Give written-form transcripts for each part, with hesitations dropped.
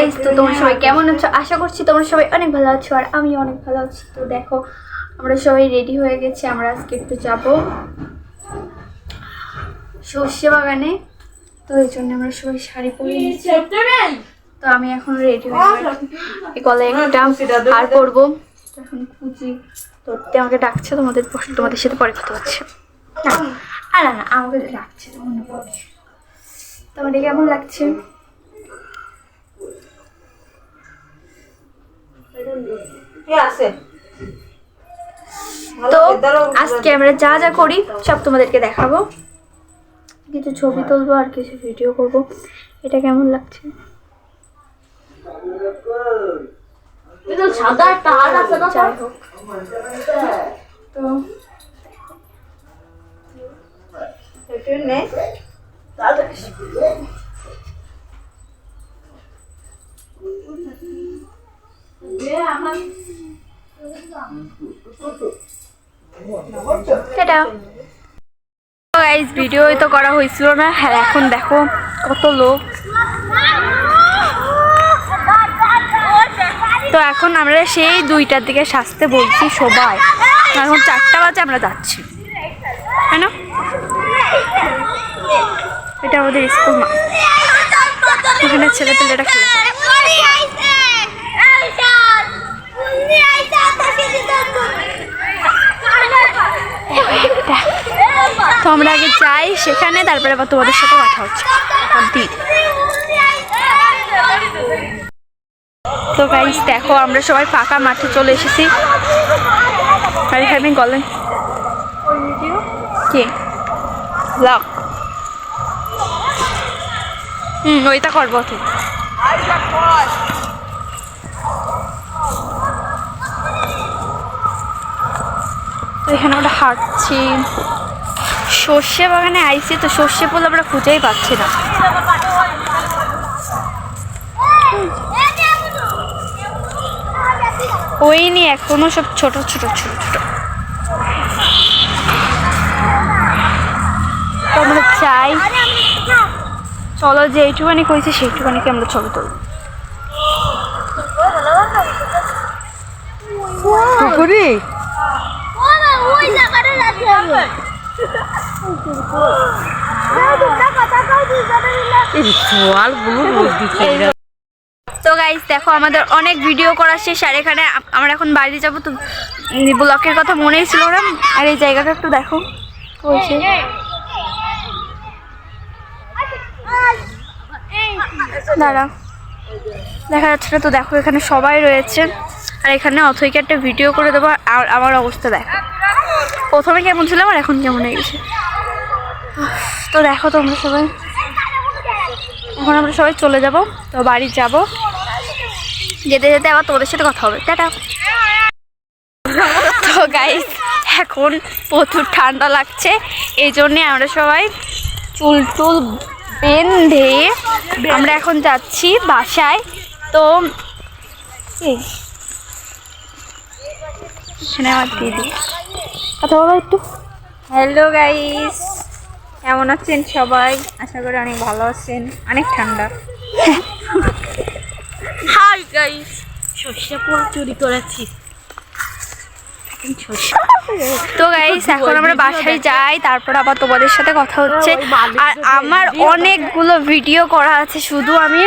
Guys, তো তোমরা সবাই কেমন আছো? আশা করছি তোমরা সবাই অনেক ভালো আছো আর আমি অনেক ভালো আছি। তো দেখো আমরা সবাই রেডি হয়ে গেছি, আমরা আজকে একটু যাবো সর্ষে বাগানে। তো এই জন্য আমরা সবাই শাড়ি পরে নিয়েছি। তো আমি এখন রেডি হয়ে এই গলায় একটা হার পরবো। এখন খুঁজি ধরতে আমাকে ডাকছে, তোমাদের সাথে পরে কথা হচ্ছে। না না আমাকে ডাকছে তোমাদের কেমন লাগছে? তো আজকে আমরা যা যা করি সব তোমাদেরকে দেখাবো, কিছু ছবি তুলবো আর কিছু ভিডিও করব। এটা কেমন লাগছে? যাই হোক, তো ভিডিও তো করা হয়েছিল না। হ্যাঁ এখন দেখো কত লোক। তো এখন আমরা সেই 2টার দিকে সাজতে বলছি সবাই, এখন 4টা বাজে আমরা যাচ্ছি, তাই না? এটা আমাদের স্কুল মাঠ, এখানে ছেলেপেলেরা খেলে। তো আমরা আগে যাই সেখানে, তারপরে আবার তোমাদের সাথে কথা হচ্ছে। তো গাইস দেখো আমরা সবাই ফাঁকা মাঠে চলে এসেছি। আর এখানে গলেন কে ব্লগ ওইটা করবো। তো এখানে আমরা হাঁটছি, সর্ষে বাগানে আইছি। তো সর্ষে ফুল আমরা খুঁজেই পাচ্ছি না। ওই নি এখনো সব ছোট ছোট ছোট ছোট। তো আমরা চাই চলো যে এইটুখানি কইছি সেইটুখানিকে আমরা ছবি তুলব। তো গাইস দেখো আমাদের অনেক ভিডিও করা শেষ, আর এখানে আমরা এখন বাড়ি যাবো। তো ব্লকের কথা মনেই ছিল না। আর এই জায়গাটা একটু দেখো, দাঁড়া দেখা যাচ্ছে না। তো দেখো এখানে সবাই রয়েছে, আর এখানে অথৈকে একটা ভিডিও করে দেবো। আর আমার অবস্থা দেখো, প্রথমে কেমন ছিলাম আর এখন কেমন হয়ে গেছে। তো দেখো তোমরা সবাই, এখন আমরা সবাই চলে যাব। তো বাড়ি যাব, যেতে যেতে আবার তোমাদের সাথে কথা হবে। টাটা। তো গাইস এখন প্রচুর ঠান্ডা লাগছে, এই জন্যে আমরা সবাই চুল টুল বেঁধে আমরা এখন যাচ্ছি বাসায়। তো এখানে আমার দিদি কথা বলো একটু। হ্যালো গাইস, কেমন আছেন সবাই? আশা করি অনেক ভালো আছেন। অনেক ঠান্ডা। হাই গাইস, সর্ষে ফুল চুরি করেছি। তো গাইস এখন আমরা বাসায় যাই, তারপর আবার তোমাদের সাথে কথা হচ্ছে। আর আমার অনেকগুলো ভিডিও করা আছে, শুধু আমি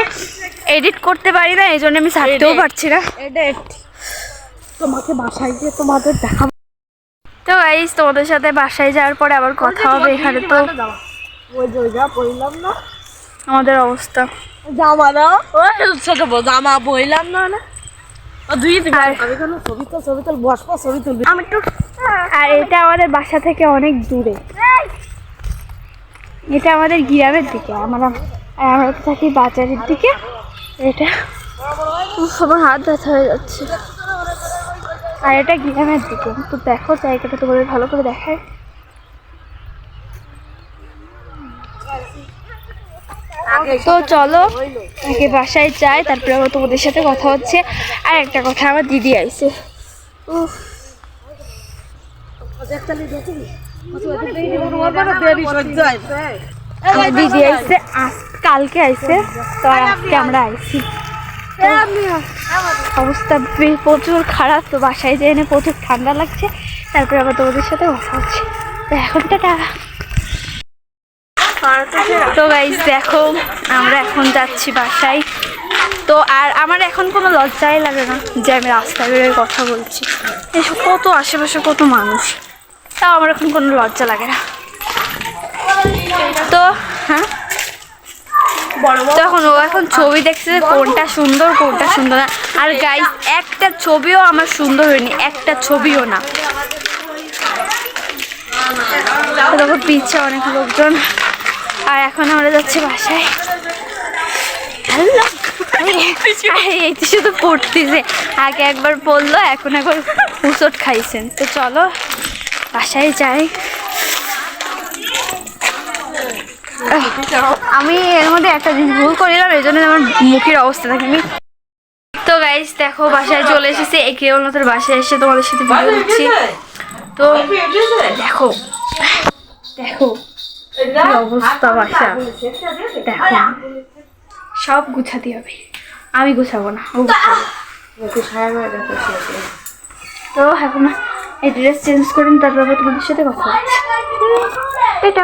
এডিট করতে পারি না, এই জন্য আমি ছাড়তেও পারছি না। তোমাকে বাসায় গিয়ে তোমাদের দেখাবো। তো গাইস তোমাদের সাথে বাসায় যাওয়ার পরে আবার কথা হবে। এখানে তো আমাদের অবস্থা, জামা দাও, জামা বইলাম না। আর এটা আমাদের বাসা থেকে অনেক দূরে, এটা আমাদের গ্রামের দিকে। আমরা থাকি বাজারের দিকে। এটা আমার হাত ব্যথা হয়ে যাচ্ছে। আর এটা গ্রামের দিকে। তো দেখো জায়গাটা তোমাদের ভালো করে দেখায়। তো চলো আগে বাসায় যাই, তারপরে আবার তোমাদের সাথে কথা হচ্ছে। আর একটা কথা, আমার দিদি আইছে। দিদি আইছে কালকে আইছে, তো আজকে আমরা আইছি। অবস্থা প্রচুর খারাপ, তো বাসায় যেয়ে এনে প্রচুর ঠান্ডা লাগছে, তারপরে আবার তোমাদের সাথে কথা হচ্ছে। তো এখন তো গাইস দেখো আমরা এখন যাচ্ছি বাসায়। তো আর আমার এখন কোনো লজ্জাই লাগে না যে আমি রাস্তায় বেরোয় কথা বলছি, এসব কত আশেপাশে কত মানুষ, তাও আমার এখন কোনো লজ্জা লাগে না। তো হ্যাঁ, তখন ও এখন ছবি দেখছে যে কোনটা সুন্দর কোনটা সুন্দর না। আর গাইস একটা ছবিও আমার সুন্দর হয়নি, একটা ছবিও না। তখন পিছে অনেক লোকজন, আর এখন আমরা যাচ্ছি বাসায়। এই তো শুধু পড়তেছে, আগে একবার পড়লো এখন একবার উচট খাইছেন। তো চলো বাসায় যাই। আমি এর মধ্যে একটা জিনিস ভুল করিলাম, এই জন্য আমার মুখের অবস্থা দেখেনি। তো গাইস দেখো বাসায় চলে এসেছি, এই কেবলমাত্র বাসায় এসে তোমাদের সাথে ভিডিও দিচ্ছি। তো দেখো দেখো কি অবস্থা বাসা, দেখো সব গুছাতে হবে, আমি গুছাবো না, ও গুছাবো। তো এখন এই ড্রেস চেঞ্জ করেন, তারপর তোমাদের সাথে কথা হচ্ছে। এটা